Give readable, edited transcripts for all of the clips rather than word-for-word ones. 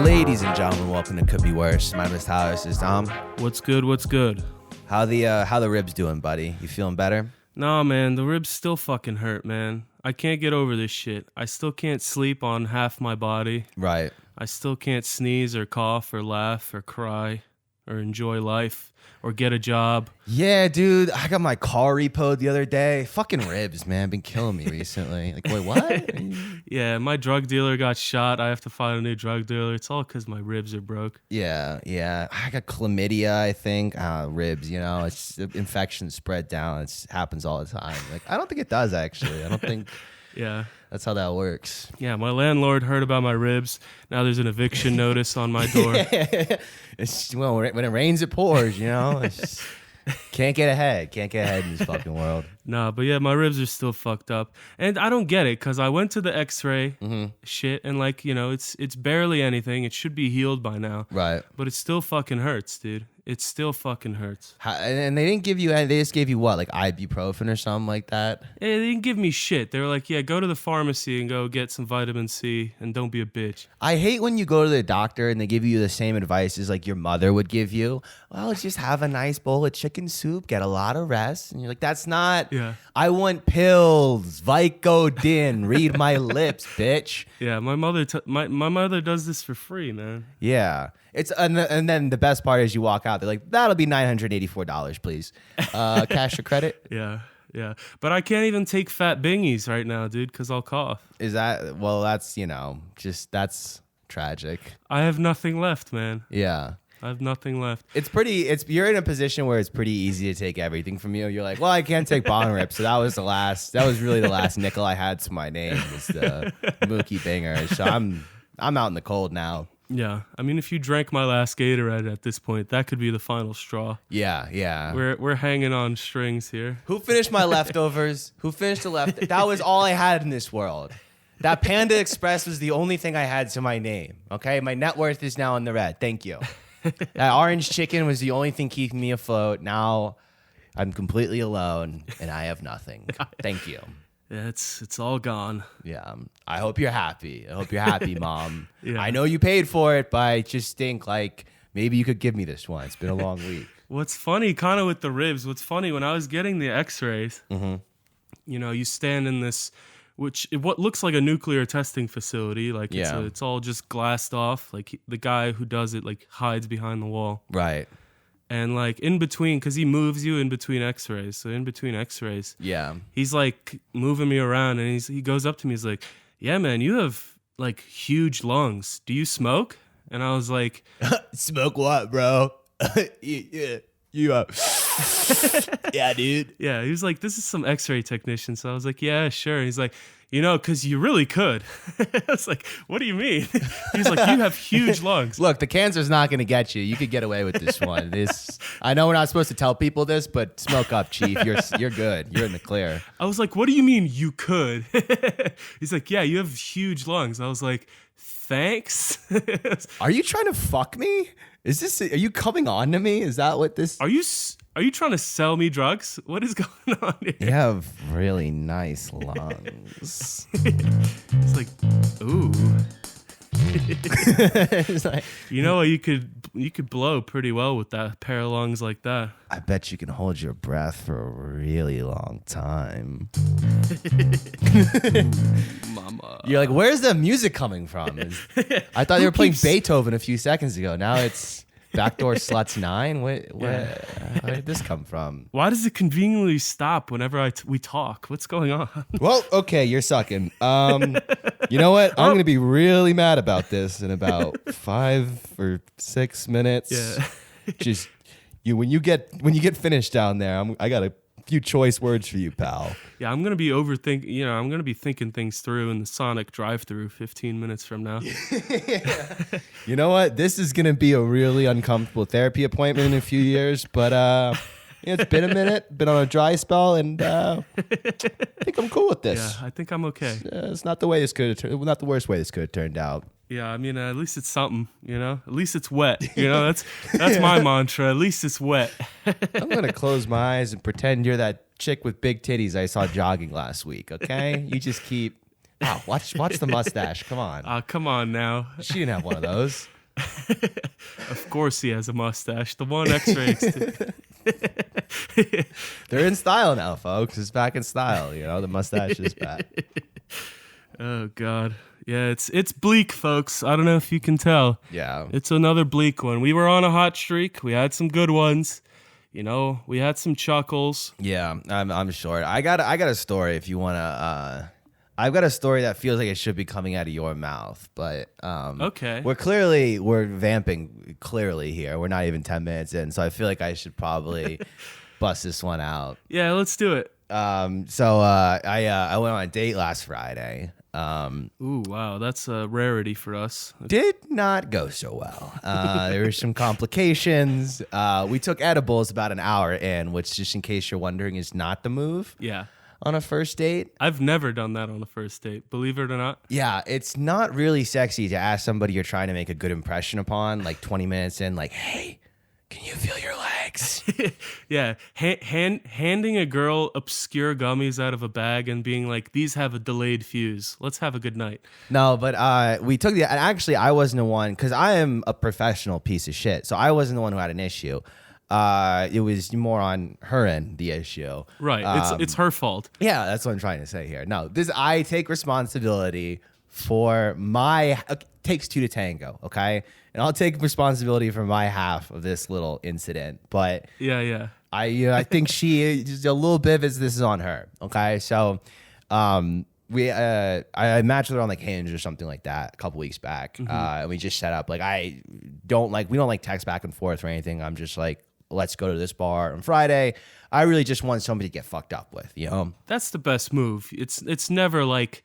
Ladies and gentlemen, welcome to Could Be Worse. My name is Tyler. This is Dom. What's good? What's good? How the ribs doing, buddy? You feeling better? Nah, man, the ribs still fucking hurt, man. I can't get over this shit. I still can't sleep on half my body. Right. I still can't sneeze or cough or laugh or cry or enjoy life or get a job. Yeah, dude. I got my car repoed the other day. Fucking ribs, man. Been killing me recently. Like, wait, what? Yeah, my drug dealer got shot. I have to find a new drug dealer. It's all because my ribs are broke. Yeah. I got chlamydia, I think. Ribs, you know. It's infection spread down. It happens all the time. Like, I don't think it does, actually. I don't think... Yeah. That's how that works. Yeah, my landlord heard about my ribs. Now there's an eviction notice on my door. Well, when it rains, it pours, you know? It's can't get ahead in this fucking world. Nah, but yeah, my ribs are still fucked up. And I don't get it, because I went to the x-ray shit, and like, you know, it's barely anything. It should be healed by now. Right. But it still fucking hurts, dude. It still fucking hurts. And they didn't give you, they just gave you what, like ibuprofen or something like that? They didn't give me shit. They were like, yeah, go to the pharmacy and go get some vitamin C and don't be a bitch. I hate when you go to the doctor and they give you the same advice as like your mother would give you. Well, just have a nice bowl of chicken soup, get a lot of rest. And you're like, that's not, Yeah. I want pills, Vicodin, read my lips, bitch. Yeah, my mother my mother does this for free, man. Yeah. It's and then the best part is you walk out, they're like, that'll be $984, please. Cash or credit? Yeah. But I can't even take fat bingies right now, dude, because I'll cough. Is that, well, that's, you know, just, that's tragic. I have nothing left, man. Yeah. I have nothing left. You're in a position where it's pretty easy to take everything from you. You're like, well, I can't take bong rip. So that was really the last nickel I had to my name was the Mookie Banger. So I'm out in the cold now. Yeah, I mean, if you drank my last Gatorade at this point, that could be the final straw. Yeah. We're hanging on strings here. Who finished my leftovers? Who finished the left? That was all I had in this world. That Panda Express was the only thing I had to my name. Okay, my net worth is now in the red. Thank you. That orange chicken was the only thing keeping me afloat. Now I'm completely alone and I have nothing. Thank you. Yeah, it's all gone. Yeah, I hope you're happy. Mom. Yeah. I know you paid for it, but I just think like maybe you could give me this one. It's been a long week. What's funny, kind of with the ribs, what's funny, when I was getting the x-rays, you know, you stand in this, what looks like a nuclear testing facility. Like, it's all just glassed off. Like, the guy who does it, like, hides behind the wall. Right. And, like, in between, because he moves you in between x-rays. So, in between x-rays, he's, like, moving me around. And he goes up to me. He's like, yeah, man, you have, like, huge lungs. Do you smoke? And I was like... Smoke what, bro? Yeah, dude. Yeah, he was like, this is some x-ray technician. So I was like, yeah, sure. And he's like, you know, because you really could. I was like, what do you mean? He's like, you have huge lungs. Look, the cancer's not going to get you. You could get away with this one. I know we're not supposed to tell people this, but smoke up, Chief. You're good. You're in the clear. I was like, what do you mean you could? He's like, yeah, you have huge lungs. I was like, thanks. Are you trying to fuck me? Are you coming on to me? Is that what this... Are you trying to sell me drugs? What is going on here? You have really nice lungs. It's like, ooh. It's like, you know, you could blow pretty well with that pair of lungs like that. I bet you can hold your breath for a really long time. Mama. You're like, where's the music coming from? I thought they were playing Beethoven a few seconds ago. Now it's Backdoor Sluts 9. Where did this come from? Why does it conveniently stop whenever we talk? What's going on? Well, okay, you're sucking. You know what? I'm gonna be really mad about this in about 5 or 6 minutes. Yeah. Just when you get finished down there, I got a few choice words for you, pal. Yeah, I'm gonna be overthinking. You know, I'm gonna be thinking things through in the Sonic drive-through 15 minutes from now. You know what? This is gonna be a really uncomfortable therapy appointment in a few years, but It's been a minute, been on a dry spell, and I think I'm cool with this. Yeah, I think I'm okay. It's not the way this could have not the worst way this could have turned out. Yeah, I mean, at least it's something, you know? At least it's wet, you know? That's my mantra. At least it's wet. I'm going to close my eyes and pretend you're that chick with big titties I saw jogging last week, okay? You just keep... Oh, watch the mustache. Come on. Come on now. She didn't have one of those. Of course he has a mustache. The one X-ray. They're in style now, folks. It's back in style, you know? The mustache is back. Oh, God. Yeah, it's bleak, folks. I don't know if you can tell. Yeah. It's another bleak one. We were on a hot streak. We had some good ones. You know, we had some chuckles. Yeah, I'm short. I got a story if you want to... I've got a story that feels like it should be coming out of your mouth, but okay. We're vamping clearly here. We're not even 10 minutes in, so I feel like I should probably bust this one out. Yeah, let's do it. So I went on a date last Friday. Ooh, wow, that's a rarity for us. Did not go so well. There were some complications. We took edibles about an hour in, which, just in case you're wondering, is not the move. Yeah. On a first date. I've never done that on a first date, believe it or not. Yeah, it's not really sexy to ask somebody you're trying to make a good impression upon, like 20 minutes in, like, hey, can you feel your legs? Yeah, handing a girl obscure gummies out of a bag and being like, these have a delayed fuse. Let's have a good night. No, but we took and actually I wasn't the one, because I am a professional piece of shit, so I wasn't the one who had an issue. It was more on her end, the issue. Right. It's her fault. Yeah, that's what I'm trying to say here. No, I take responsibility for my... It takes two to tango, okay? And I'll take responsibility for my half of this little incident. But yeah. I think she... just a little bit of this is on her, okay? So I matched with her on like Hinge or something like that a couple weeks back. And we just set up. Like, we don't like text back and forth or anything. I'm just like, let's go to this bar on Friday. I really just want somebody to get fucked up with, you know? That's the best move. It's never like,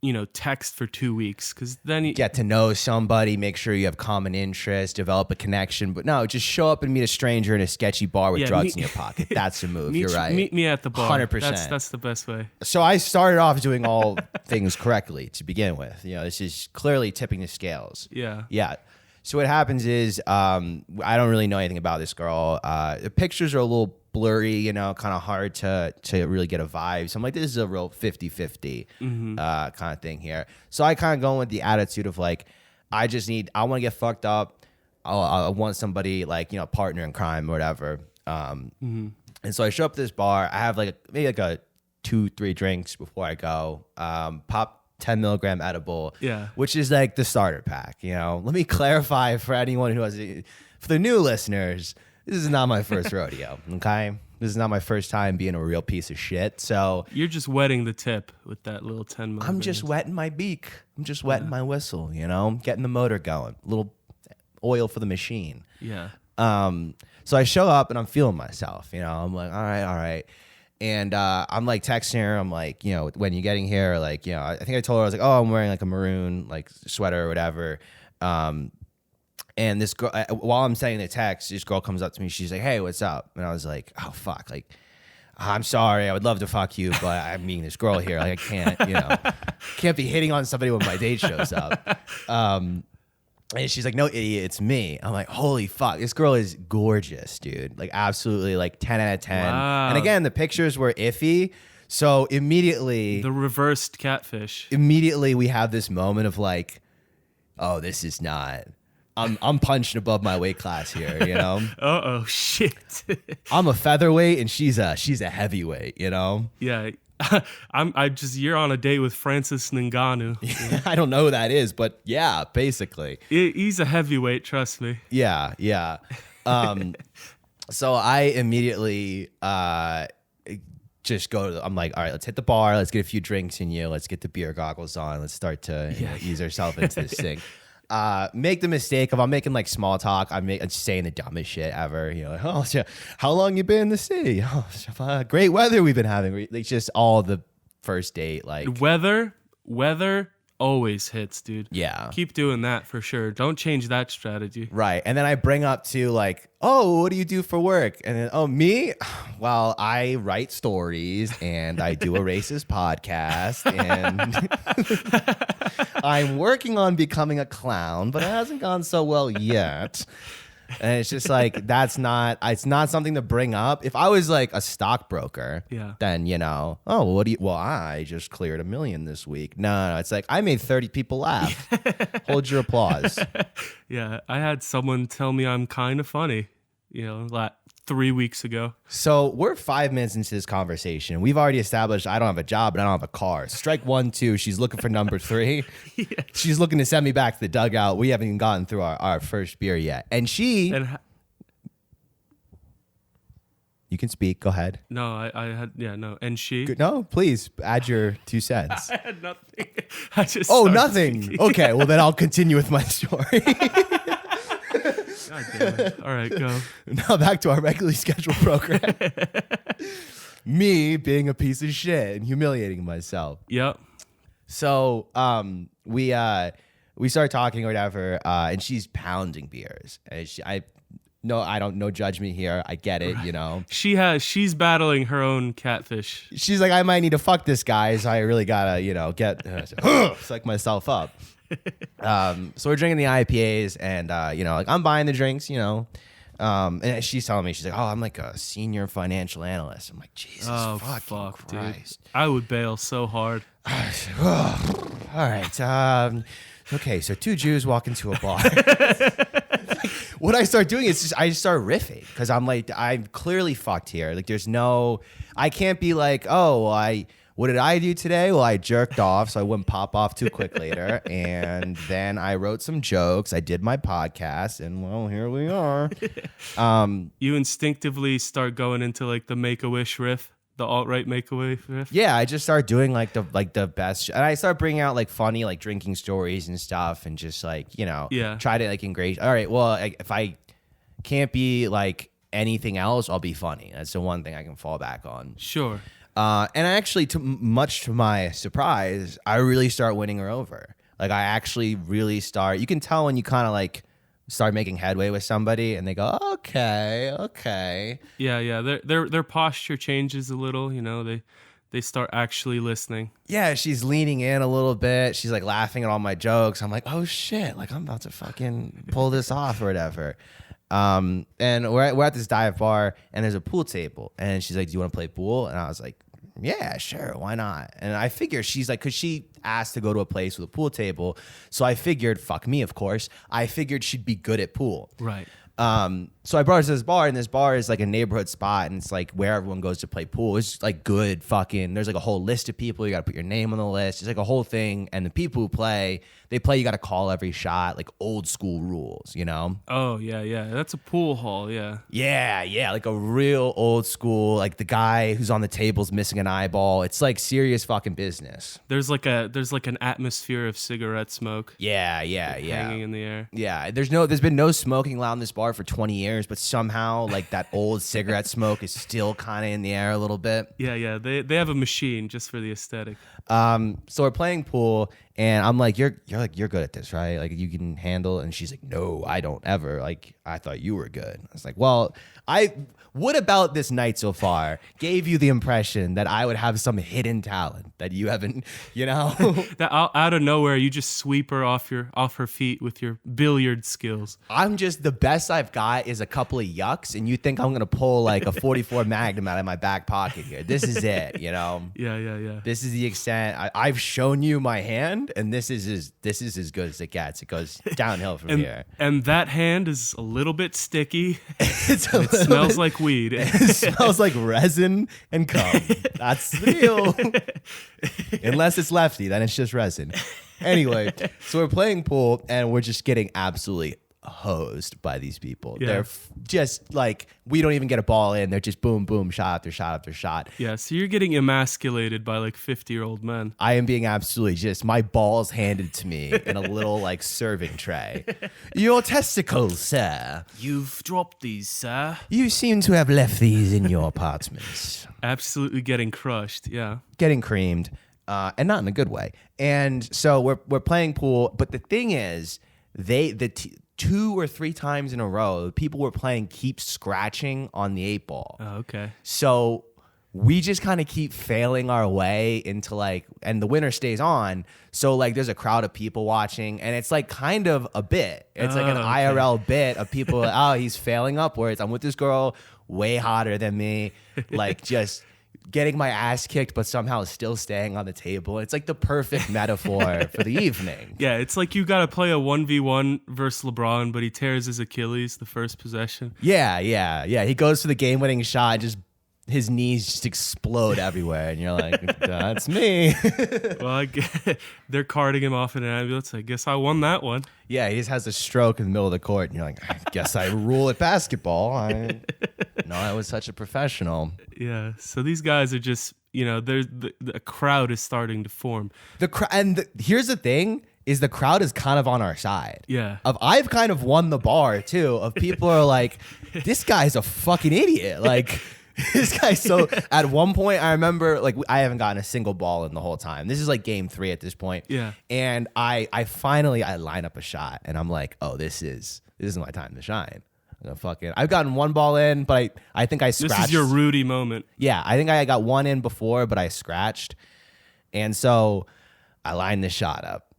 you know, text for 2 weeks, because then you get to know somebody, make sure you have common interests, develop a connection. But no, just show up and meet a stranger in a sketchy bar with drugs in your pocket. That's the move. You're right. Meet me at the bar. 100%. That's the best way. So I started off doing all things correctly to begin with. You know, this is clearly tipping the scales. Yeah. So what happens is I don't really know anything about this girl. The pictures are a little blurry, you know, kind of hard to really get a vibe. So I'm like, this is a real 50-50 kind of thing here. So I kind of go with the attitude of like, I want to get fucked up. I want somebody like, you know, partner in crime or whatever. And so I show up to this bar. I have maybe a 2-3 drinks before I go. Pop 10 milligram edible, which is like the starter pack. You know, let me clarify for anyone who for the new listeners, this is not my first rodeo. Okay, this is not my first time being a real piece of shit. So you're just wetting the tip with that little 10 milligrams. I'm just wetting my beak. I'm just wetting my whistle. You know, getting the motor going. A little oil for the machine. Yeah. So I show up and I'm feeling myself. You know, I'm like, all right. And I'm like texting her. I'm like, you know, when you getting here? Like, you know, I think I told her, I was like, oh, I'm wearing like a maroon like sweater or whatever. And this girl, while I'm sending the text, this girl comes up to me. She's like, hey, what's up? And I was like, oh, fuck. Like, I'm sorry. I would love to fuck you, but I'm meeting this girl here. Like, I can't, you know, can't be hitting on somebody when my date shows up. And she's like, no, idiot, it's me. I'm like, holy fuck, this girl is gorgeous, dude. Like, absolutely, like 10 out of 10. Wow. And again, the pictures were iffy. So immediately... The reversed catfish. Immediately, we have this moment of like, oh, this is not... I'm punching above my weight class here, you know? Uh-oh, shit. I'm a featherweight and she's a heavyweight, you know? Yeah. You're on a date with Francis Ngannou. Yeah. I don't know who that is, but yeah, basically. He's a heavyweight, trust me. Yeah. So I immediately just I'm like, all right, let's hit the bar. Let's get a few drinks in you. Let's get the beer goggles on. Let's start to ease ourselves into this thing. Make the mistake of I'm making like small talk. I'm saying the dumbest shit ever. You know, like, oh, how long you been in the city? Oh, great weather we've been having. Like just all the first date, like weather always hits, dude. Yeah. Keep doing that for sure. Don't change that strategy. Right. And then I bring up to like, oh, what do you do for work? And then, oh, me? Well, I write stories and I do a racist podcast and I'm working on becoming a clown, but it hasn't gone so well yet. And it's just like, it's not something to bring up. If I was like a stockbroker, then, oh, well, I just cleared $1 million this week. No, it's like, I made 30 people laugh. Hold your applause. Yeah. I had someone tell me I'm kind of funny, like 3 weeks ago. So we're 5 minutes into this conversation. We've already established I don't have a job and I don't have a car. Strike 1, 2. She's looking for number 3. Yeah. She's looking to send me back to the dugout. We haven't even gotten through our first beer yet. And she... You can speak. Go ahead. No, I had... Yeah, no. And she... No, please add your 2 cents. I had nothing. I just... Oh, nothing. Speaking. Okay, well then I'll continue with my story. God damn it. All right, go. Now back to our regularly scheduled program. Me being a piece of shit and humiliating myself. Yep. So we started talking or whatever, and she's pounding beers. And no judgment here. I get it, She's battling her own catfish. She's like, I might need to fuck this guy, so I really gotta, get psych myself up. So we're drinking the IPAs and, like I'm buying the drinks, and she's telling me, she's like, oh, I'm like a senior financial analyst. I'm like, Jesus fuck, Christ. Dude. I would bail so hard. All right. Okay. So 2 Jews walk into a bar. What I start doing is I just start riffing because I'm like, I'm clearly fucked here. Like I can't be like, oh, what did I do today? Well, I jerked off, so I wouldn't pop off too quick later. And then I wrote some jokes. I did my podcast, and well, here we are. You instinctively start going into like the Make-A-Wish riff, the alt-right Make-A-Wish riff. Yeah, I just start doing like the best, and I start bringing out like funny like drinking stories and stuff, and just like try to like ingrate. All right, well, if I can't be like anything else, I'll be funny. That's the one thing I can fall back on. Sure. And actually, much to my surprise, I really start winning her over. Like I actually really start. You can tell when you kind of like start making headway with somebody, and they go, okay. Yeah. Their posture changes a little. They start actually listening. Yeah, she's leaning in a little bit. She's like laughing at all my jokes. I'm like, oh shit, like I'm about to fucking pull this off or whatever. And we're at this dive bar, and there's a pool table, and she's like, do you want to play pool? And I was like, yeah, sure, why not? And I figure she's like, because she asked to go to a place with a pool table, so I figured, fuck me, of course, I figured she'd be good at pool. Right. So I brought her to this bar, and this bar is like a neighborhood spot, and it's like where everyone goes to play pool. It's like good fucking, there's like a whole list of people. You got to put your name on the list. It's like a whole thing. And the people who play, you got to call every shot, like old school rules, Oh, yeah. That's a pool hall, yeah. Yeah. Like a real old school, like the guy who's on the table's missing an eyeball. It's like serious fucking business. There's like an atmosphere of cigarette smoke. Yeah. Hanging in the air. Yeah. There's been no smoking allowed in this bar for 20 years, but somehow like that old cigarette smoke is still kind of in the air a little bit. Yeah. They have a machine just for the aesthetic. So we're playing pool, and I'm like, you're good at this, right? Like you can handle it. And she's like, no, I don't ever. Like I thought you were good. I was like, well, what about this night so far gave you the impression that I would have some hidden talent that you haven't, That out of nowhere, you just sweep her off her feet with your billiard skills. I'm just, the best I've got is a couple of yucks, and you think I'm going to pull like a 44 Magnum out of my back pocket here. This is it, Yeah. This is the extent. I've shown you my hand, and this is as good as it gets. It goes downhill from here. And that hand is a little bit sticky. It smells like weed. It smells like resin and cum. That's the deal. Unless it's lefty, then it's just resin. Anyway, so we're playing pool, and we're just getting absolutely hosed by these people. Yeah. They're just like, we don't even get a ball in. They're just boom, boom, shot after shot after shot. Yeah, so you're getting emasculated by like 50-year-old men. I am being absolutely just, my balls handed to me in a little like serving tray. Your testicles, sir. You've dropped these, sir. You seem to have left these in your apartment. Absolutely getting crushed, yeah. Getting creamed. and not in a good way. And so we're playing pool, but the thing is, two or three times in a row, the people we're playing keep scratching on the 8-ball. Oh, okay. So we just kind of keep failing our way into like, and the winner stays on. So like there's a crowd of people watching, and it's like kind of a bit. It's like an IRL bit of people, oh, he's failing upwards. I'm with this girl way hotter than me, like just getting my ass kicked, but somehow still staying on the table. It's like the perfect metaphor for the evening. Yeah, it's like you got to play a 1v1 versus LeBron, but he tears his Achilles the first possession. Yeah. He goes for the game-winning shot, just his knees just explode everywhere, and you're like, that's me. Well, they're carting him off in an ambulance. I guess I won that one. Yeah, he just has a stroke in the middle of the court, and you're like, I guess I rule at basketball. No, I was such a professional. Yeah, so these guys are just, the crowd is starting to form. Here's the thing. Is the crowd is kind of on our side. Yeah. I've kind of won the bar, too, of people are like, this guy's a fucking idiot. Like, this guy. So at one point, I remember, like, I haven't gotten a single ball in the whole time. This is like game 3 at this point. Yeah. And I finally line up a shot, and I'm like, oh, this is my time to shine. I've gotten one ball in, but I think I scratched. This is your Rudy moment. Yeah, I think I got one in before, but I scratched. And so I line this shot up.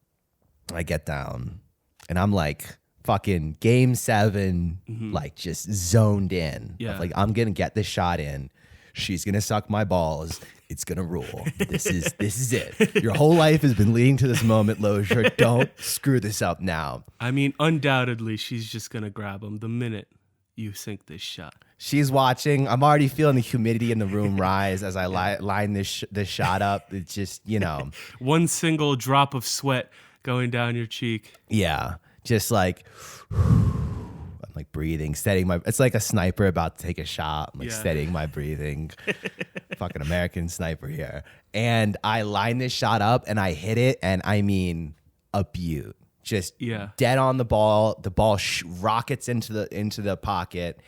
I get down, and I'm like, fucking game 7, like just zoned in. Yeah. Like, I'm gonna get this shot in. She's gonna suck my balls. It's gonna rule. This is it. Your whole life has been leading to this moment, Lozier. Don't screw this up now. I mean, undoubtedly, she's just gonna grab him the minute you sink this shot. She's watching. I'm already feeling the humidity in the room rise as I line this shot up. It's just, one single drop of sweat going down your cheek. Yeah. Just like, I'm like breathing, steadying it's like a sniper about to take a shot. I'm like steadying my breathing. Fucking American sniper here. And I line this shot up and I hit it. And I mean, a beaut. Just dead on the ball. The ball rockets into the pocket.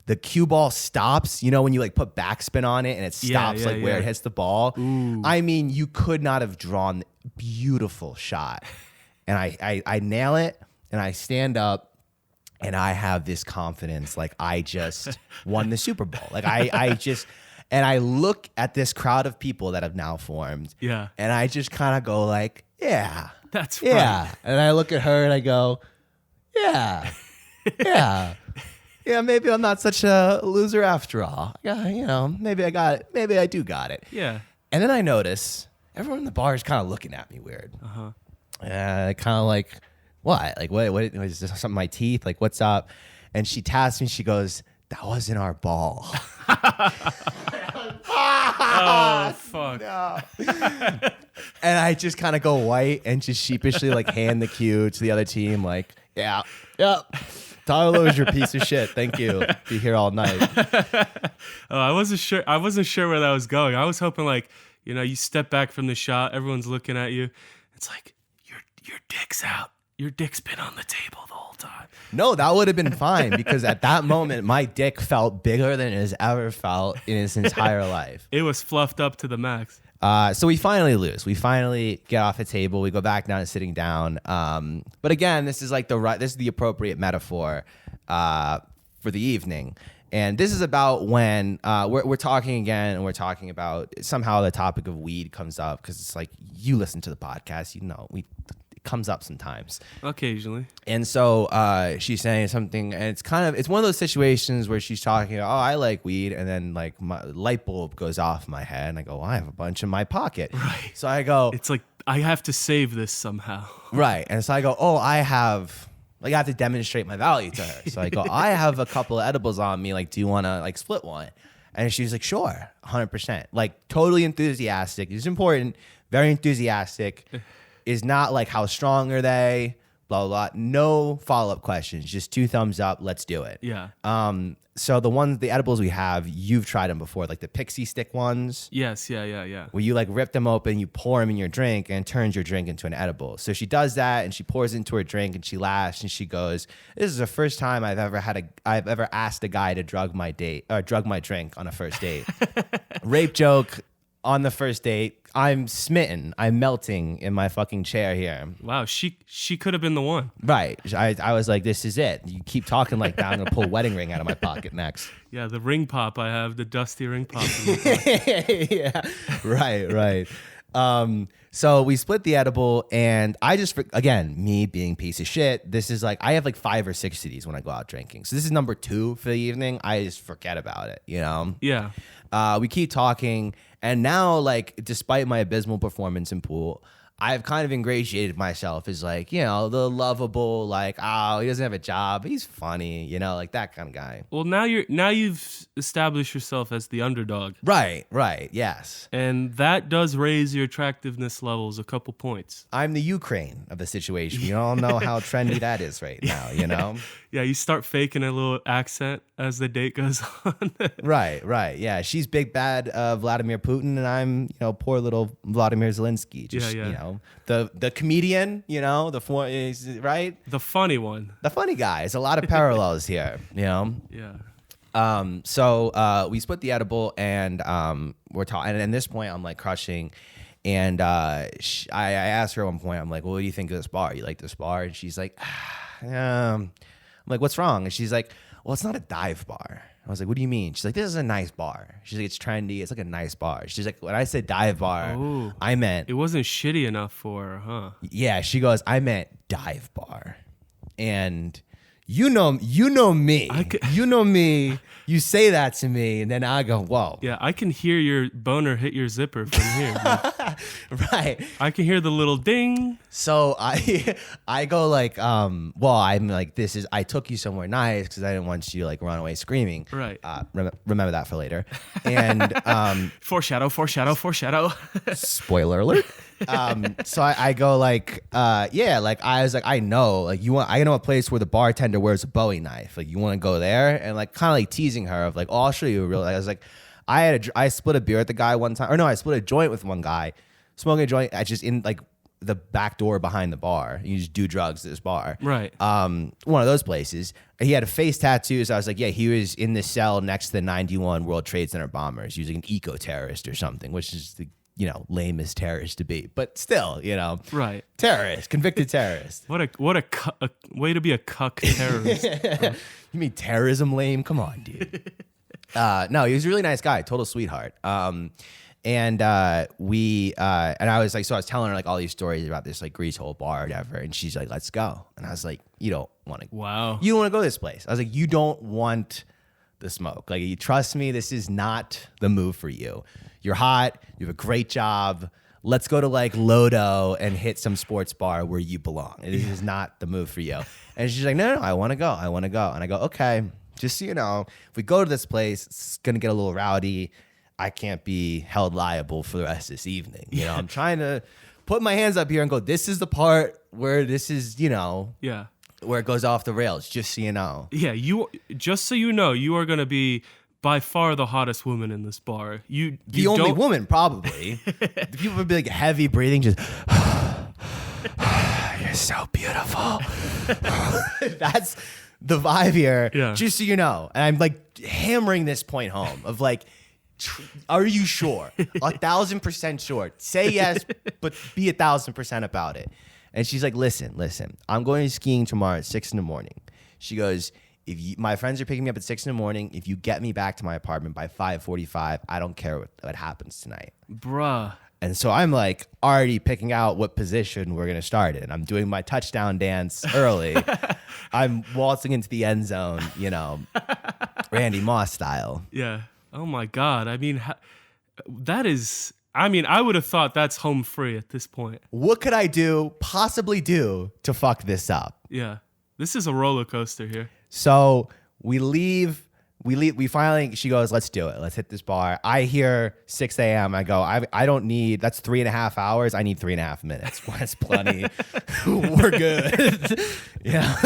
The cue ball stops, when you like put backspin on it and it stops where it hits the ball. Ooh. I mean, you could not have drawn beautiful shot. And I nail it. And I stand up, and I have this confidence, like I just won the Super Bowl. Like and I look at this crowd of people that have now formed. Yeah. And I just kind of go like, yeah. That's yeah. right. And I look at her and I go, yeah. Yeah. Yeah, maybe I'm not such a loser after all. Yeah, maybe I got it. Maybe I do got it. Yeah. And then I notice everyone in the bar is kind of looking at me weird. Uh-huh. Kind of like, what? Like, what is this, something in my teeth? Like, what's up? And she taps me. She goes, that wasn't our ball. Oh, fuck. No. And I just kind of go white and just sheepishly like hand the cue to the other team. Like, yeah. Tyler Lozier, piece of shit. Thank you. Be here all night. I wasn't sure where that was going. I was hoping like, you step back from the shot. Everyone's looking at you. It's like, your dick's out. Your dick's been on the table the whole time. No, that would have been fine because at that moment, my dick felt bigger than it has ever felt in its entire life. It was fluffed up to the max. So we finally lose. We finally get off the table. We go back down to sitting down. But again, this is like this is the appropriate metaphor for the evening. And this is about when we're talking again, and we're talking about somehow the topic of weed comes up because it's like you listen to the podcast, it comes up sometimes. Occasionally. And so she's saying something, and it's one of those situations where she's talking, oh, I like weed, and then like my light bulb goes off in my head, and I go, well, I have a bunch in my pocket. Right. So I go, it's like I have to save this somehow. Right. And so I go, oh, I have to demonstrate my value to her. So I go, I have a couple of edibles on me. Like, do you want to like split one? And she's like, sure, 100%. Like, totally enthusiastic. It's important. Very enthusiastic. Is not like, how strong are they? Blah, blah, blah. No follow-up questions. Just 2 thumbs up. Let's do it. Yeah. So the edibles we have, you've tried them before, like the pixie stick ones. Yes. Yeah. Where you like rip them open, you pour them in your drink, and it turns your drink into an edible. So she does that, and she pours into her drink, and she laughs, and she goes, "This is the first time I've ever asked a guy to drug my drink on a first date." Rape joke. on the first date. I'm smitten. I'm melting in my fucking chair here. Wow, she could have been the one. Right. I was like, this is it. You keep talking like that, I'm going to pull a wedding ring out of my pocket next. Yeah, the ring pop I have, the dusty ring pop. Yeah. Right. So we split the edible, and I just, again, me being a piece of shit, this is like, I have like 5 or 6 of these when I go out drinking. So this is number 2 for the evening. I just forget about it, you know? Yeah. We keep talking, and now, like, despite my abysmal performance in pool, I've kind of ingratiated myself as, like, you know, the lovable, like, oh, he doesn't have a job, he's funny, you know, like that kind of guy. Well, now you've established yourself as the underdog. Right, yes. And that does raise your attractiveness levels a couple points. I'm the Ukraine of the situation. You all know how trendy that is right now, you know? Yeah, you start faking a little accent as the date goes on. Right. Yeah, she's big bad Vladimir Putin, and I'm, you know, poor little Vladimir Zelensky. Just, you know, the comedian, you know, right? The funny one. The funny guy. There's a lot of parallels here, you know? Yeah. So we split the edible, and we're talking. And at this point, I'm like crushing. And I asked her at one point, I'm like, well, what do you think of this bar? You like this bar? And she's like, I'm like, what's wrong? And she's like, well, it's not a dive bar. I was like, what do you mean? She's like, this is a nice bar. She's like, it's trendy. It's like a nice bar. She's like, when I said dive bar, I meant. It wasn't shitty enough for her, huh? Yeah, she goes, I meant dive bar. And you know me. You know me. You say that to me, and then I go, whoa. Yeah, I can hear your boner hit your zipper from here. Right. I can hear the little ding. So I go like, well, I'm like, I took you somewhere nice because I didn't want you to like run away screaming. Right. Remember that for later. And foreshadow. Spoiler alert. So I go like, yeah, like I was like, I know a place where the bartender wears a Bowie knife. Like, you want to go there? And like kind of like teasing her of like, oh, I'll show you a real. I was like, I split a beer with the guy one time, or no, I split a joint with one guy, smoking a joint. I just in like the back door behind the bar. You just do drugs at this bar, right? One of those places. He had a face tattoo, so I was like, yeah, he was in the cell next to the 91 World Trade Center bombers. He was like an eco-terrorist or something, which is the, you know, lamest terrorist to be, but still, you know, right? Terrorist, convicted terrorist. What a way to be a cuck terrorist. You mean terrorism lame? Come on, dude. No, he was a really nice guy, total sweetheart. And I was like, so I was telling her like all these stories about this like grease hole bar or whatever, and she's like, let's go. And I was like, you don't want to. Wow. You don't want to go to this place. I was like, you don't want the smoke. Like, you trust me, this is not the move for you. You're hot. You have a great job. Let's go to like Lodo and hit some sports bar where you belong. This is not the move for you. And she's like, no, I want to go. And I go, okay, just so you know, if we go to this place, it's going to get a little rowdy. I can't be held liable for the rest of this evening. You know, I'm trying to put my hands up here and go, this is the part where this is, you know, where it goes off the rails, just so you know. Yeah, just so you know, you are going to be by far the hottest woman in this bar. The only woman, probably. The people would be like heavy breathing, just, you're so beautiful. That's the vibe here, just so you know. And I'm like hammering this point home of like, are you sure? 1,000% sure. Say yes, but be 1,000% about it. And she's like, listen, I'm going skiing tomorrow at 6 a.m. She goes, my friends are picking me up at 6 a.m. If you get me back to my apartment by 5:45, I don't care what happens tonight. Bruh. And so I'm like already picking out what position we're going to start in. I'm doing my touchdown dance early. I'm waltzing into the end zone, you know, Randy Moss style. Yeah. Oh my God. I mean, I would have thought that's home free at this point. What could I possibly do to fuck this up? Yeah. This is a roller coaster here. So we finally, she goes, let's do it. Let's hit this bar. I hear 6 a.m. I go, I don't need, that's 3.5 hours. I need 3.5 minutes. That's plenty. We're good. Yeah.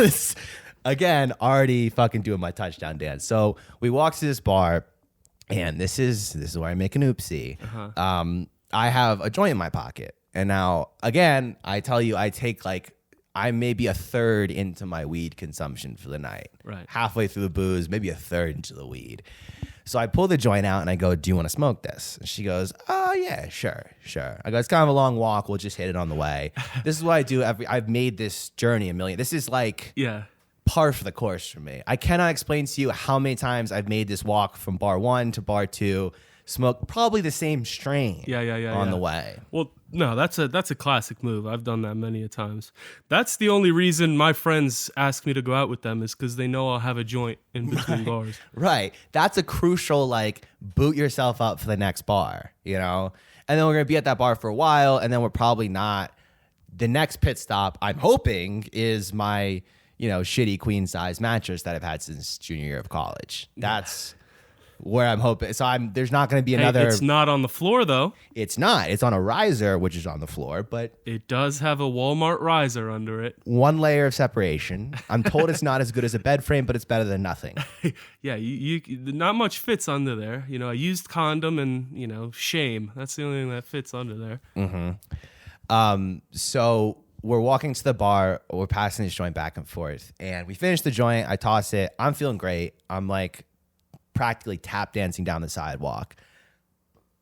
Again, already fucking doing my touchdown dance. So we walk to this bar, and this is where I make an oopsie. Uh-huh. I have a joint in my pocket. And now, again, I tell you, I'm maybe a third into my weed consumption for the night. Right. Halfway through the booze, maybe a third into the weed. So I pull the joint out and I go, do you want to smoke this? And she goes, oh yeah, sure. I go, it's kind of a long walk. We'll just hit it on the way. This is what I do. I've made this journey a million. This is like par for the course for me. I cannot explain to you how many times I've made this walk from bar 1 to bar 2, smoke probably the same strain on the way. Well, no, that's a classic move. I've done that many a times. That's the only reason my friends ask me to go out with them is because they know I'll have a joint in between bars. Right. That's a crucial, like, boot yourself up for the next bar, you know? And then we're going to be at that bar for a while, and then we're probably not. The next pit stop, I'm hoping, is my, shitty queen size mattress that I've had since junior year of college. That's where I'm hoping. So there's not going to be another. It's not on the floor though. It's not. It's on a riser, which is on the floor, but it does have a Walmart riser under it. One layer of separation. I'm told it's not as good as a bed frame, but it's better than nothing. Yeah, you not much fits under there. A used condom and shame. That's the only thing that fits under there. Mm-hmm. So we're walking to the bar. We're passing this joint back and forth, and we finish the joint. I toss it. I'm feeling great. I'm like practically tap dancing down the sidewalk.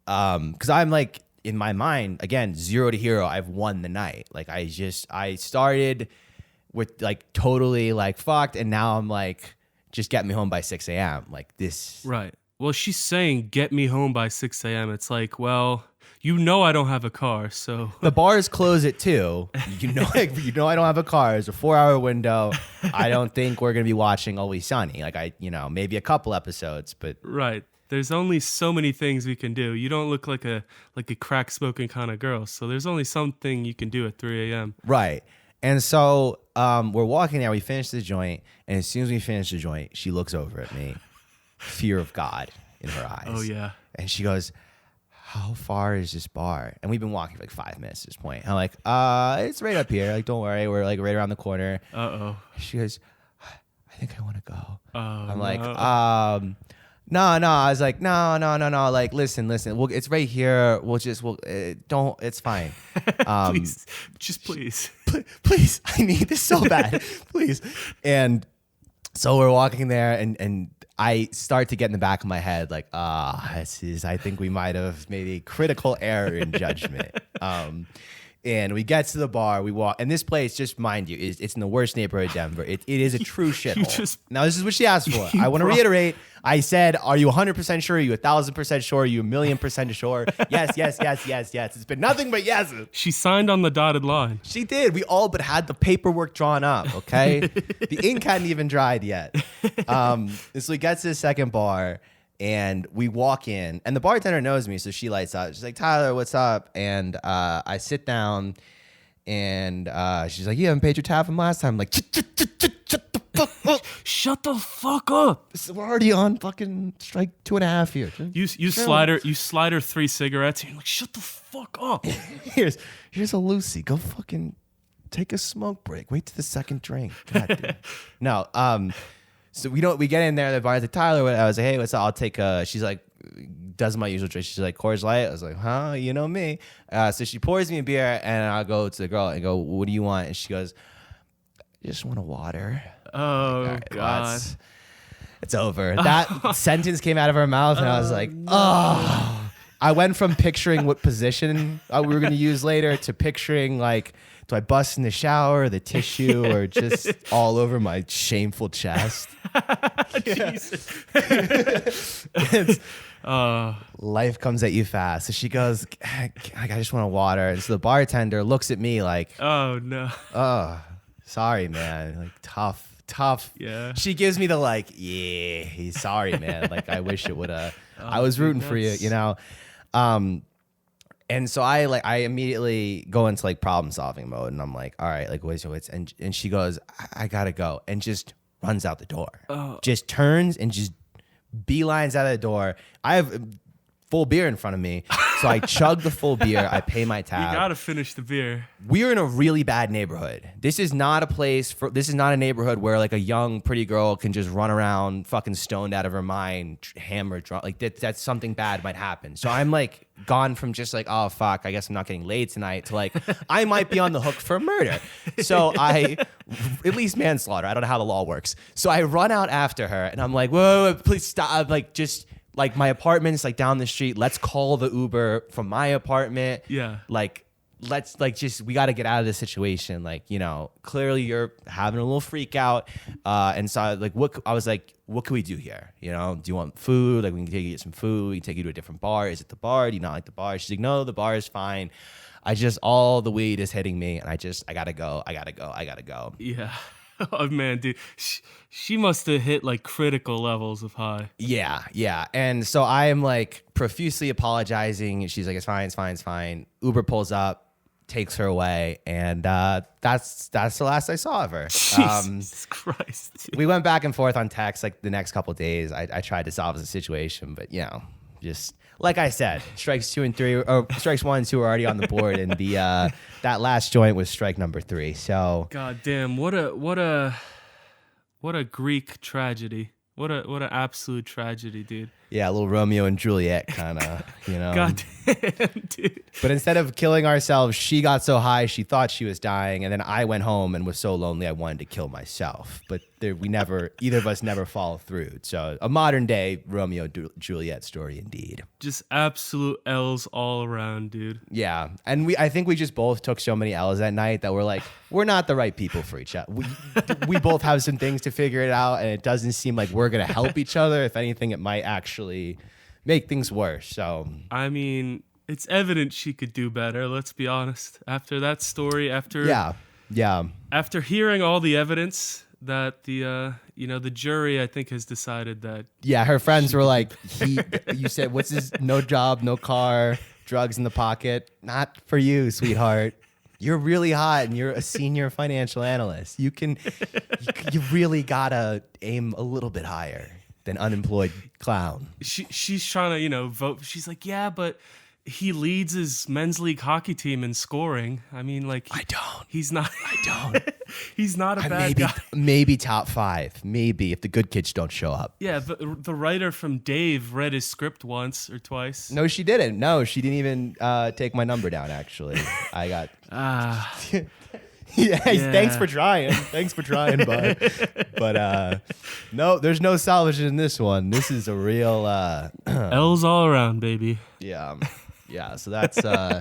Because I'm like, in my mind, again, 0 to hero, I've won the night. Like I started with like totally like fucked, and now I'm like, just get me home by 6 a.m. Like this. Right. Well, she's saying get me home by 6 a.m. It's like, well, I don't have a car, so the bars close at 2. I don't have a car. It's a 4-hour window. I don't think we're gonna be watching Always Sunny. Like maybe a couple episodes, but right. There's only so many things we can do. You don't look like a crack smoking kind of girl, so there's only something you can do at 3 a.m. Right. And so we're walking there. We finish the joint, and as soon as we finish the joint, she looks over at me, fear of God in her eyes. Oh yeah. And she goes, how far is this bar? And we've been walking for like 5 minutes at this point. I'm like, it's right up here. Like, don't worry. We're like right around the corner. Uh-oh. She goes, I think I want to go. I'm no. like, no. I was like, no. Like, listen. It's right here. Don't, it's fine. Please. Please. I need this so bad. Please. And so we're walking there and I start to get in the back of my head like, I think we might have made a critical error in judgment. And we get to the bar, we walk, and this place, just mind you, it's in the worst neighborhood of Denver. It is a true shithole. Now, this is what she asked for. I want to reiterate. I said, are you 100% sure? Are you 1,000% sure? Are you 1,000,000% sure? Yes. It's been nothing but yes. She signed on the dotted line. She did. We all but had the paperwork drawn up, okay? The ink hadn't even dried yet. So we get to the second bar, and we walk in, and the bartender knows me, so she lights up. She's like, Tyler, what's up? And I sit down, and she's like, you haven't paid your tab from last time. I'm like, shut the fuck up. Shut the fuck up. We're already on fucking strike 2.5 here. You slide her 3 cigarettes, and you're like, shut the fuck up. Here's a Lucy. Go fucking take a smoke break. Wait till the second drink. God damn. No, so we get in there, the bar's like, Tyler, I was like, hey, what's up? I'll take she's like, does my usual drink. She's like, Coors Light. I was like, huh? You know me. So she pours me a beer, and I'll go to the girl and go, what do you want? And she goes, I just want a water. Oh, right, God. Well, it's over. That sentence came out of her mouth, and I was like, oh. I went from picturing what position we were going to use later to picturing like, do I bust in the shower, the tissue, or just all over my shameful chest? Jesus. Life comes at you fast. So she goes, I just want a water. And so the bartender looks at me like, oh, no. Oh, sorry, man. Like, tough. Yeah. She gives me the like, yeah, he's sorry, man. Like, I wish it would have. I was rooting for you, you know? And so I immediately go into like problem solving mode, and I'm like, all right, like what's and she goes, I gotta go, and just runs out the door. Just turns and just beelines out of the door. I have full beer in front of me, so I chug the full beer. I pay my tab. You gotta finish the beer. We're in a really bad neighborhood. This is not a neighborhood where like a young pretty girl can just run around fucking stoned out of her mind, hammered, drunk. Like that's something bad might happen. So I'm like gone from just like, oh fuck, I guess I'm not getting laid tonight, to like I might be on the hook for murder. So at least manslaughter. I don't know how the law works. So I run out after her, and I'm like, whoa, please stop. I'm like, just like my apartment's like down the street. Let's call the Uber from my apartment. Yeah. Like, let's like just we got to get out of this situation. Like, you know, clearly you're having a little freak out. And so I was like, what can we do here? You know, do you want food? Like, we can take you to get some food. We can take you to a different bar. Is it the bar? Do you not like the bar? She's like, no, the bar is fine. All the weed is hitting me, and I gotta go. Yeah. Oh man, dude, she must have hit like critical levels of high. Yeah. And so I am like profusely apologizing. She's like, it's fine. Uber pulls up, takes her away, and that's the last I saw of her. Jesus Christ. Dude. We went back and forth on text like the next couple of days. I tried to solve the situation, but you know, just like I said, strikes 2 and 3, or strikes 1 and 2 are already on the board, and the that last joint was strike number 3. So God damn, what a Greek tragedy. What an absolute tragedy, dude. Yeah, a little Romeo and Juliet kind of, you know. God damn, dude. But instead of killing ourselves, she got so high she thought she was dying, and then I went home and was so lonely I wanted to kill myself. But either of us never followed through. So a modern day Romeo Juliet story indeed. Just absolute L's all around, dude. Yeah, and I think we just both took so many L's that night that we're like, we're not the right people for each other. We both have some things to figure it out, and it doesn't seem like we're gonna help each other. If anything, it might actually make things worse. So I mean, it's evident she could do better. Let's be honest. After that story, after hearing all the evidence that the jury, I think, has decided that. Yeah, her friends were like, you said, what's his, no job, no car, drugs in the pocket. Not for you, sweetheart. You're really hot and you're a senior financial analyst. You really gotta aim a little bit higher than unemployed clown. She's trying to, vote. She's like, yeah, but he leads his men's league hockey team in scoring. I mean, like, I don't. He's not. I don't. He's not a bad guy. Maybe top 5. Maybe if the good kids don't show up. Yeah, the writer from Dave read his script once or twice. No, she didn't. No, she didn't even take my number down. Actually, I got. Yeah, thanks for trying. Bud. But no, there's no salvage in this one. This is a real L's all around, baby. Yeah. So that's how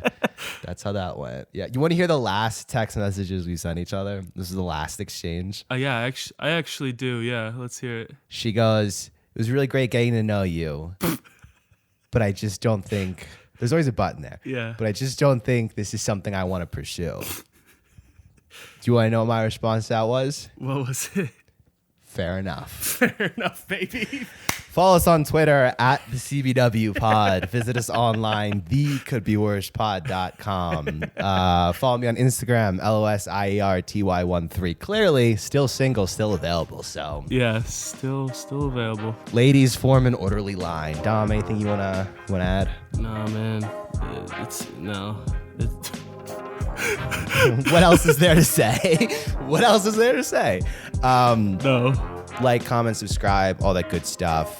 that went. Yeah, you want to hear the last text messages we sent each other? This is the last exchange. Yeah, I actually do. Yeah, let's hear it. She goes, "It was really great getting to know you, but I just don't think there's always a button there. Yeah, but I just don't think this is something I want to pursue." Do you want to know what my response to that was? What was it? Fair enough. Fair enough, baby. Follow us on Twitter at the CBW Pod. Visit us online, thecouldbeworspod.com. Follow me on Instagram, LOSIERTY13. Clearly, still single, still available. So yeah, still available. Ladies, form an orderly line. Dom, anything you wanna add? Nah, man. What else is there to say? No. Like, comment, subscribe, all that good stuff.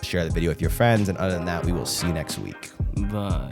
Share the video with your friends. And other than that, we will see you next week. Bye.